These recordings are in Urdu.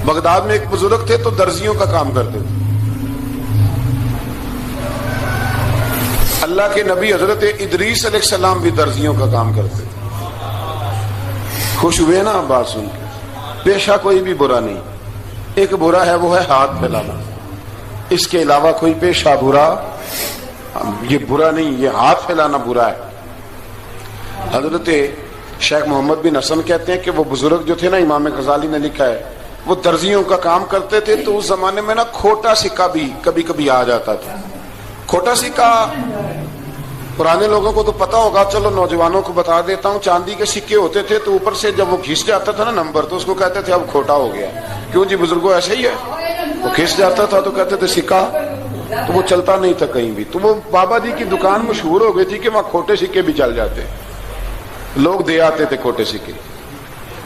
بغداد میں ایک بزرگ تھے تو درزیوں کا کام کرتے تھے. اللہ کے نبی حضرت ادریس علیہ السلام بھی درزیوں کا کام کرتے تھے. خوش ہوئے نا بات سن کے؟ پیشہ کوئی بھی برا نہیں، ایک برا ہے وہ ہے ہاتھ پھیلانا، اس کے علاوہ کوئی پیشہ برا یہ برا نہیں، یہ ہاتھ پھیلانا برا ہے. حضرت شیخ محمد بن حسن کہتے ہیں کہ وہ بزرگ جو تھے نا، امام غزالی نے لکھا ہے، وہ درزیوں کا کام کرتے تھے تو اس زمانے میں نا کھوٹا سکہ بھی کبھی کبھی آ جاتا تھا. کھوٹا سکہ پرانے لوگوں کو تو پتا ہوگا، چلو نوجوانوں کو بتا دیتا ہوں. چاندی کے سکے ہوتے تھے تو اوپر سے جب وہ گھس جاتا تھا نا نمبر، تو اس کو کہتے تھے اب کھوٹا ہو گیا. کیوں جی بزرگوں ایسے ہی ہے، وہ گھس جاتا تھا تو کہتے تھے سکہ، تو وہ چلتا نہیں تھا کہیں بھی. تو وہ بابا جی کی دکان مشہور ہو گئی تھی کہ وہاں کھوٹے سکے بھی چل جاتے، لوگ دے آتے تھے کھوٹے سکے،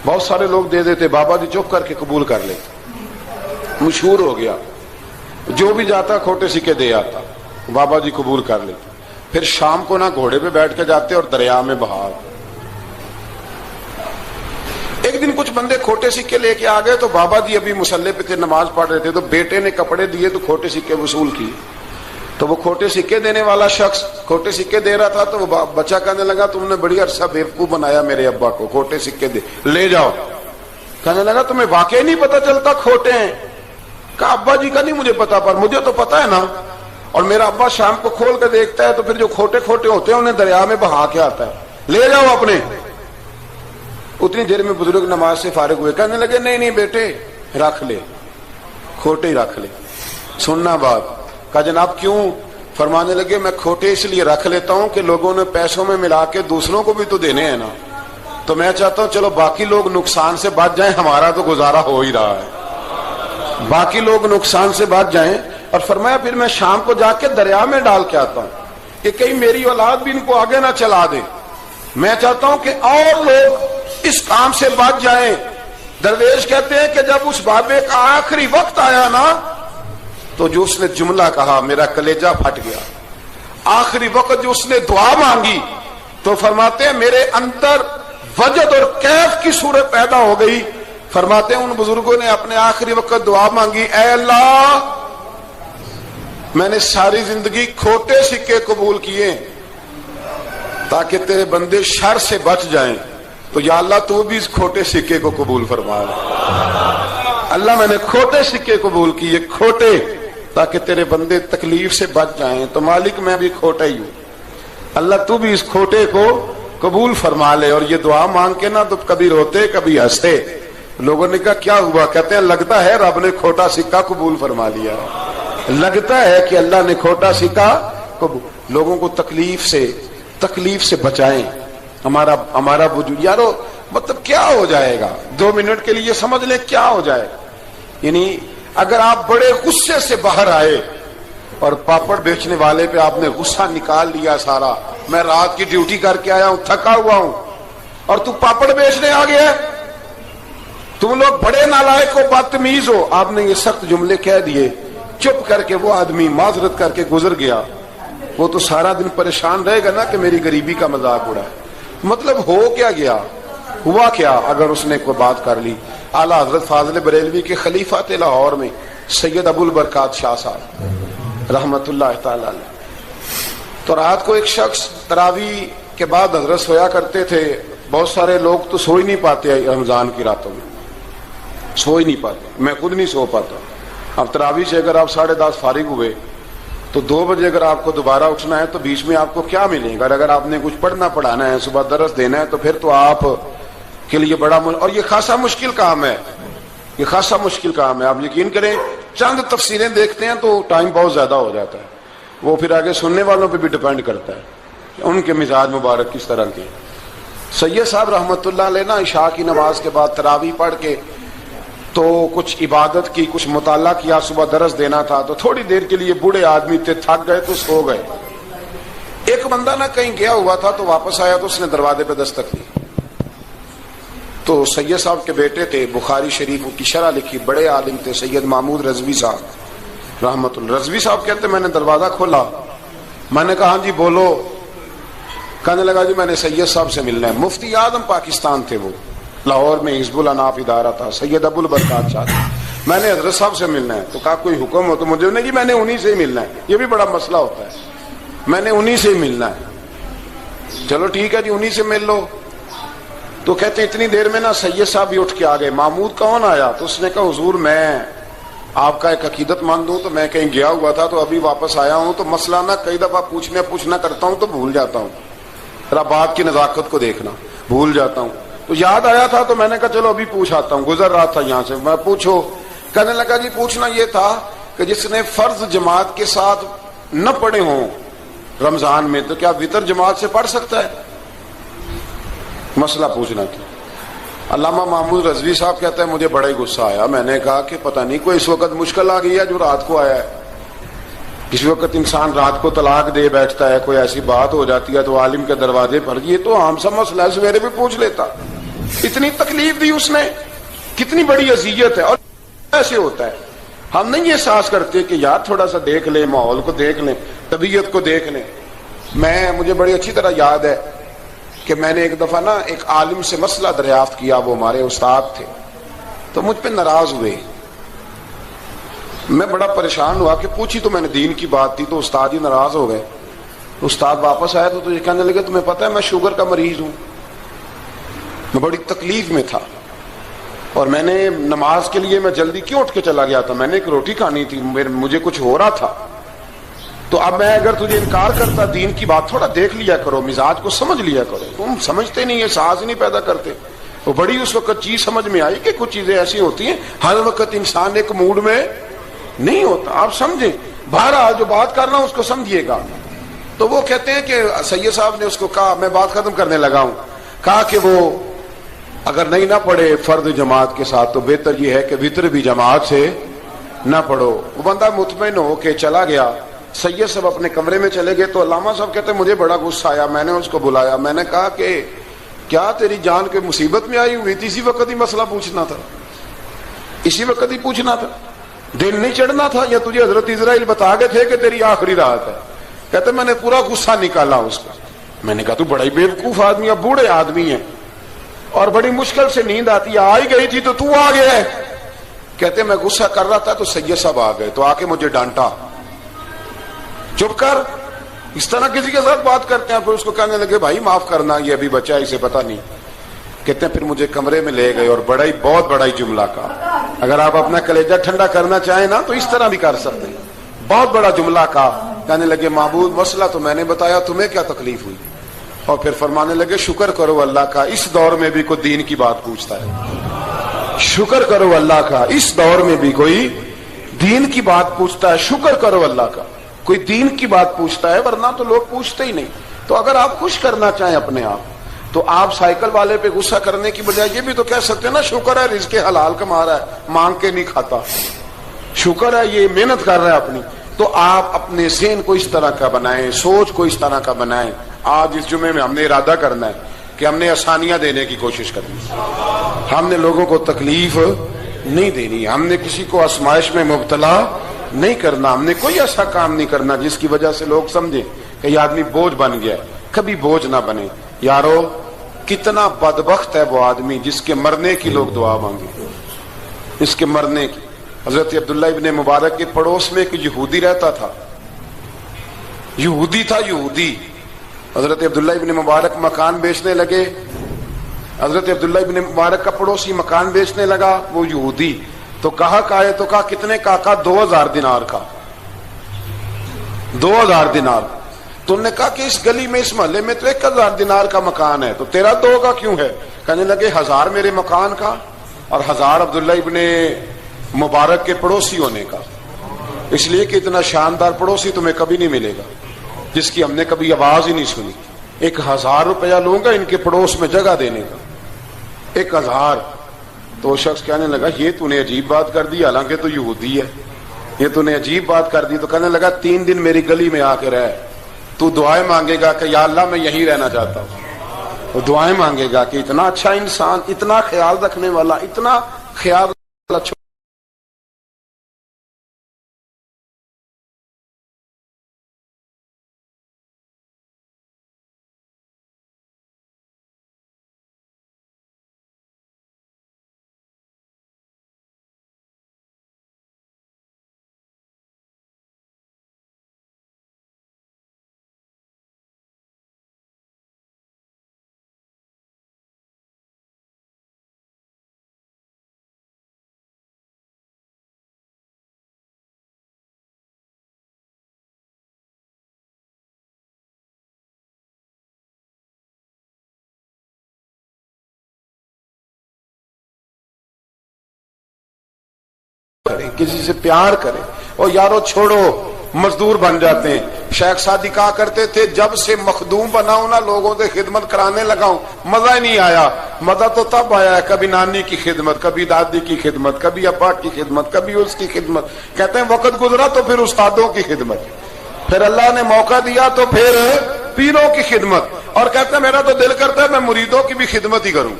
بہت سارے لوگ دے دیتے، بابا جی چپ کر کے قبول کر لیتے. مشہور ہو گیا، جو بھی جاتا کھوٹے سکے دے آتا، بابا جی قبول کر لیتے. پھر شام کو نہ گھوڑے پہ بیٹھ کے جاتے اور دریا میں بہا. ایک دن کچھ بندے کھوٹے سکے لے کے آ گئے تو بابا جی ابھی مصلے پہ تھے، نماز پڑھ رہے تھے، تو بیٹے نے کپڑے دیے تو کھوٹے سکے وصول کیے. تو وہ کھوٹے سکے دینے والا شخص کھوٹے سکے دے رہا تھا تو وہ بچہ کہنے لگا تم نے بڑی عرصہ بیوقوف بنایا میرے ابا کو، کھوٹے سکے دے لے جاؤ. کہنے لگا تمہیں واقعی نہیں پتا چلتا کھوٹے ہیں؟ کہا ابا جی کا نہیں مجھے پتا، پر مجھے تو پتا ہے نا، اور میرا ابا شام کو کھول کے دیکھتا ہے تو پھر جو کھوٹے کھوٹے ہوتے ہیں انہیں دریا میں بہا کے آتا ہے، لے جاؤ اپنے. اتنی دیر میں بزرگ نماز سے فارغ ہوئے، کہنے لگے نہیں نہیں بیٹے رکھ لے، کھوٹے ہی رکھ لے. سننا بات. کہا جناب کیوں؟ فرمانے لگے میں کھوٹے اس لیے رکھ لیتا ہوں کہ لوگوں نے پیسوں میں ملا کے دوسروں کو بھی تو دینے ہیں نا، تو میں چاہتا ہوں چلو باقی لوگ نقصان سے بچ جائیں، ہمارا تو گزارا ہو ہی رہا ہے، باقی لوگ نقصان سے بچ جائیں. اور فرمایا پھر میں شام کو جا کے دریا میں ڈال کے آتا ہوں کہ کہیں میری اولاد بھی ان کو آگے نہ چلا دے. میں چاہتا ہوں کہ اور لوگ اس کام سے بچ جائیں. درویش کہتے ہیں کہ جب اس بابے کا آخری وقت آیا نا تو جو اس نے جملہ کہا میرا کلیجہ پھٹ گیا. آخری وقت جو اس نے دعا مانگی تو فرماتے ہیں میرے اندر وجد اور کیف کی صورت پیدا ہو گئی. فرماتے ہیں ان بزرگوں نے اپنے آخری وقت دعا مانگی، اے اللہ میں نے ساری زندگی کھوٹے سکے قبول کیے تاکہ تیرے بندے شر سے بچ جائیں، تو یا اللہ تو بھی اس کھوٹے سکے کو قبول فرما. اللہ میں نے کھوٹے سکے قبول کیے، کھوٹے، تاکہ تیرے بندے تکلیف سے بچ جائیں، تو مالک میں بھی کھوٹا ہی ہوں، اللہ تو بھی اس کھوٹے کو قبول فرما لے. اور یہ دعا مانگ کے نا تو کبھی روتے کبھی ہنستے. لوگوں نے کہا کیا ہوا؟ کہتے ہیں لگتا ہے رب نے کھوٹا سکہ قبول فرما لیا، لگتا ہے کہ اللہ نے کھوٹا سکہ قبول. لوگوں کو تکلیف سے بچائیں. ہمارا وجود یارو مطلب کیا ہو جائے گا 2 منٹ کے لیے سمجھ لیں کیا ہو جائے. یعنی اگر آپ بڑے غصے سے باہر آئے اور پاپڑ بیچنے والے پہ آپ نے غصہ نکال لیا سارا، میں رات کی ڈیوٹی کر کے آیا ہوں تھکا ہوا ہوں اور تو پاپڑ بیچنے آ گیا، تم لوگ بڑے نالائق ہو بدتمیز ہو، آپ نے یہ سخت جملے کہہ دیے، چپ کر کے وہ آدمی معذرت کر کے گزر گیا، وہ تو سارا دن پریشان رہے گا نا کہ میری غریبی کا مذاق اڑا. مطلب ہو کیا گیا، ہوا کیا اگر اس نے کوئی بات کر لی. اعلیٰ حضرت فاضل بریلوی کے خلیفہ تھے لاہور میں سید ابو البرکات شاہ صاحب رحمت اللہ تعالی علیہ. تو رات کو ایک شخص تراویح کے بعد حضرت سویا کرتے تھے. بہت سارے لوگ تو سو ہی نہیں پاتے رمضان کی راتوں میں، سو ہی نہیں پاتے، میں خود نہیں سو پاتا. اب تراویح سے اگر آپ 10:30 فارغ ہوئے تو 2 بجے اگر آپ کو دوبارہ اٹھنا ہے تو بیچ میں آپ کو کیا ملے گا؟ اگر آپ نے کچھ پڑھنا پڑھانا ہے، صبح درس دینا ہے، تو پھر تو آپ کے لیے بڑا اور یہ خاصا مشکل کام ہے، یہ خاصا مشکل کام ہے. آپ یقین کریں چند تفسیریں دیکھتے ہیں تو ٹائم بہت زیادہ ہو جاتا ہے. وہ پھر آگے سننے والوں پہ بھی ڈیپینڈ کرتا ہے کہ ان کے مزاج مبارک کس طرح کے. سید صاحب رحمت اللہ علیہ نا عشاء کی نماز کے بعد تراویح پڑھ کے تو کچھ عبادت کی، کچھ مطالعہ کیا، صبح درس دینا تھا تو تھوڑی دیر کے لیے بوڑھے آدمی تھے، تھک گئے تو سو گئے. ایک بندہ نا کہیں گیا ہوا تھا تو واپس آیا تو اس نے دروازے پہ دستک دی. تو سید صاحب کے بیٹے تھے، بخاری شریف کی شرح لکھی، بڑے عالم تھے سید محمود رضوی صاحب رحمت اللہ. رضوی صاحب کہتے میں نے دروازہ کھولا، میں نے کہا ہاں جی بولو. کہنے لگا جی میں نے سید صاحب سے ملنا ہے. مفتی اعظم پاکستان تھے وہ، لاہور میں حزب الاناف ادارہ تھا، سید ابو البرکات صاحب. میں نے حضرت صاحب سے ملنا ہے. تو کہا کوئی حکم ہو تو مجھے نہیں جی میں نے انہی سے ہی ملنا ہے. یہ بھی بڑا مسئلہ ہوتا ہے, میں نے انہی سے ہی ملنا ہے. چلو ٹھیک ہے جی انہی سے مل لو. تو کہتے اتنی دیر میں نا سید صاحب بھی اٹھ کے آ گئے. محمود کون آیا؟ تو اس نے کہا حضور میں آپ کا ایک عقیدت مند ہوں, تو میں کہیں گیا ہوا تھا تو ابھی واپس آیا ہوں, تو مسئلہ نا کئی دفعہ پوچھنا کرتا ہوں تو بھول جاتا ہوں, ذرا بات کی نزاکت کو دیکھنا, بھول جاتا ہوں. تو یاد آیا تھا تو میں نے کہا چلو ابھی پوچھ آتا ہوں, گزر رہا تھا یہاں سے. میں پوچھو. کہنے لگا جی پوچھنا یہ تھا کہ جس نے فرض جماعت کے ساتھ نہ پڑھے ہوں رمضان میں, تو کیا وتر جماعت سے پڑھ سکتا ہے؟ مسئلہ پوچھنا تھا. علامہ محمود رضوی صاحب کہتا ہے مجھے بڑا ہی غصہ آیا. میں نے کہا کہ پتہ نہیں کوئی اس وقت مشکل آ گئی ہے جو رات کو آیا ہے. کسی وقت انسان رات کو طلاق دے بیٹھتا ہے, کوئی ایسی بات ہو جاتی ہے تو عالم کے دروازے پر, یہ تو عام سا مسئلہ ہے, سویرے بھی پوچھ لیتا. اتنی تکلیف دی اس نے, کتنی بڑی اذیت ہے. اور ایسے ہوتا ہے, ہم نہیں احساس کرتے کہ یار تھوڑا سا دیکھ لیں, ماحول کو دیکھ لیں, طبیعت کو دیکھ لیں. مجھے بڑی اچھی طرح یاد ہے کہ میں نے ایک دفعہ نا ایک عالم سے مسئلہ دریافت کیا, وہ ہمارے استاد تھے, تو مجھ پہ ناراض ہوئے. میں بڑا پریشان ہوا کہ پوچھی تو میں نے دین کی بات تھی, تو استاد ہی ناراض ہو گئے. استاد واپس آیا تو یہ کہنے لگے تمہیں پتہ ہے میں شوگر کا مریض ہوں. میں بڑی تکلیف میں تھا, اور میں نے نماز کے لیے میں جلدی کیوں اٹھ کے چلا گیا تھا, میں نے ایک روٹی کھانی تھی, مجھے کچھ ہو رہا تھا. تو اب میں اگر تجھے انکار کرتا, دین کی بات تھوڑا دیکھ لیا کرو, مزاج کو سمجھ لیا کرو, تم سمجھتے نہیں, احساس ہی نہیں پیدا کرتے. وہ بڑی اس وقت چیز سمجھ میں آئی کہ کچھ چیزیں ایسی ہوتی ہیں ہر وقت انسان ایک موڈ میں نہیں ہوتا. آپ سمجھیں, بہرحال جو بات کرنا اس کو سمجھیے گا. تو وہ کہتے ہیں کہ سید صاحب نے اس کو کہا, میں بات ختم کرنے لگا ہوں, کہا کہ وہ اگر نہیں نہ پڑھے فرد جماعت کے ساتھ تو بہتر یہ ہے کہ وتر بھی جماعت سے نہ پڑھو. وہ بندہ مطمئن ہو کے چلا گیا. سید صاحب اپنے کمرے میں چلے گئے تو علامہ صاحب کہتے ہیں مجھے بڑا غصہ آیا. میں نے اس کو بلایا, میں نے کہا کہ کیا تیری جان کے مصیبت میں آئی ہوئی تھی؟ اسی وقت ہی مسئلہ پوچھنا تھا, اسی وقت ہی پوچھنا تھا, دن نہیں چڑھنا تھا, یا تجھے حضرت اسرائیل بتا گئے تھے کہ تیری آخری رات ہے؟ کہتے میں نے پورا غصہ نکالا اس کا. میں نے کہا تو بڑا ہی بیوقوف آدمی, اب بوڑھے آدمی ہیں اور بڑی مشکل سے نیند آتی ہے, آ ہی گئی تھی تو آ گیا ہے. کہتے میں غصہ کر رہا تھا تو سید صاحب آ گئے, تو آ کے مجھے ڈانٹا, چپ کر, اس طرح کسی کے ساتھ بات کرتے ہیں. پھر اس کو کہنے لگے بھائی معاف کرنا, یہ ابھی بچہ ہے, اسے پتا نہیں. کہتے ہیں پھر مجھے کمرے میں لے گئے اور بہت بڑا ہی جملہ کہا. اگر آپ اپنا کلیجہ ٹھنڈا کرنا چاہیں نا تو اس طرح بھی کر سکتے ہیں. بہت بڑا جملہ کہا. کہنے لگے معبود مسئلہ تو میں نے بتایا, تمہیں کیا تکلیف ہوئی؟ اور پھر فرمانے لگے شکر کرو اللہ کا, اس دور میں بھی کوئی دین کی بات پوچھتا ہے. شکر کرو اللہ کا, اس دور میں بھی کوئی دین کی بات پوچھتا ہے. شکر کرو اللہ کا, کوئی دین کی بات پوچھتا ہے, ورنہ تو لوگ پوچھتے ہی نہیں. تو اگر آپ خوش کرنا چاہیں اپنے آپ, تو آپ سائیکل والے پہ غصہ کرنے کی بجائے یہ بھی تو کہہ سکتے ہیں نا شکر ہے رزق حلال کما رہا ہے, مانگ کے نہیں کھاتا, شکر ہے یہ محنت کر رہا ہے اپنی. تو آپ اپنے ذہن کو اس طرح کا بنائیں, سوچ کو اس طرح کا بنائیں. آج اس جمعے میں ہم نے ارادہ کرنا ہے کہ ہم نے آسانیاں دینے کی کوشش کرنی, ہم نے لوگوں کو تکلیف نہیں دینی, ہم نے کسی کو آزمائش میں مبتلا نہیں کرنا, ہم نے کوئی ایسا کام نہیں کرنا جس کی وجہ سے لوگ سمجھیں کہ یہ آدمی بوجھ بن گیا. کبھی بوجھ نہ بنے. یارو کتنا بدبخت ہے وہ آدمی جس کے مرنے کی لوگ دعا مانگے, اس کے مرنے کی. حضرت عبداللہ ابن مبارک کے پڑوس میں ایک یہودی رہتا تھا, یہودی تھا, یہودی. حضرت عبداللہ ابن مبارک مکان بیچنے لگے. حضرت عبداللہ ابن مبارک کا پڑوسی مکان بیچنے لگا, وہ یہودی. تو کہا تو کہا کتنے کا؟ 2000 دینار کا. 2000 دینار. تو انہوں نے کہا کہ اس گلی میں, اس محلے میں تو 1000 دینار کا مکان ہے, تو تیرا 2 کا کیوں ہے؟ کہنے لگے 1000 میرے مکان کا اور 1000 عبداللہ ابن مبارک کے پڑوسی ہونے کا. اس لیے کہ اتنا شاندار پڑوسی تمہیں کبھی نہیں ملے گا جس کی ہم نے کبھی آواز ہی نہیں سنی. 1000 روپیہ لوں گا ان کے پڑوس میں جگہ دینے کا, 1000. تو شخص کہنے لگا یہ تو نے عجیب بات کر دی, حالانکہ تو یہودی ہے, یہ تو نے عجیب بات کر دی. تو کہنے لگا 3 دن میری گلی میں آ کے رہ, تو دعائیں مانگے گا کہ یا اللہ میں یہیں رہنا چاہتا ہوں. تو دعائیں مانگے گا کہ اتنا اچھا انسان, اتنا خیال رکھنے والا, اتنا خیال کسی سے پیار کریں. اور یارو چھوڑو مزدور بن جاتے ہیں. شیخ سعدی کہا کرتے تھے جب سے مخدوم بناؤں نا لوگوں سے خدمت کرانے لگاؤں مزہ ہی نہیں آیا. مزہ تو تب آیا ہے کبھی نانی کی خدمت, کبھی دادی کی خدمت, کبھی ابا کی خدمت, کبھی اس کی خدمت. کہتے ہیں وقت گزرا تو پھر استادوں کی خدمت, پھر اللہ نے موقع دیا تو پھر پیروں کی خدمت. اور کہتے ہیں میرا تو دل کرتا ہے میں مریدوں کی بھی خدمت ہی کروں,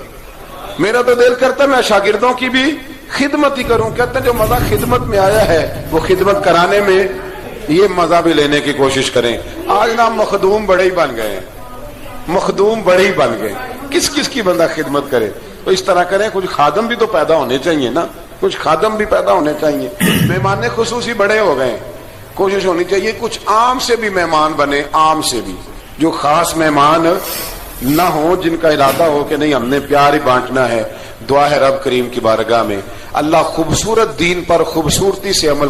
میرا تو دل کرتا ہے میں شاگردوں کی بھی خدمت ہی کروں. کہتے ہیں جو مزہ خدمت میں آیا ہے وہ خدمت کرانے میں یہ مزہ بھی لینے کی کوشش کریں. آج نا مخدوم بڑے ہی بن گئے ہیں, مخدوم بڑے ہی بن گئے. کس کس کی بندہ خدمت کرے؟ تو اس طرح کریں, کچھ خادم بھی تو پیدا ہونے چاہیے نا, کچھ خادم بھی پیدا ہونے چاہیے. مہمان خصوصی بڑے ہو گئے, کوشش ہونی چاہیے کچھ عام سے بھی مہمان بنے, عام سے بھی جو خاص مہمان نہ ہو, جن کا ارادہ ہو کہ نہیں ہم نے پیار ہی بانٹنا ہے. دعا ہے رب کریم کی بارگاہ میں اللہ خوبصورت دین پر خوبصورتی سے عمل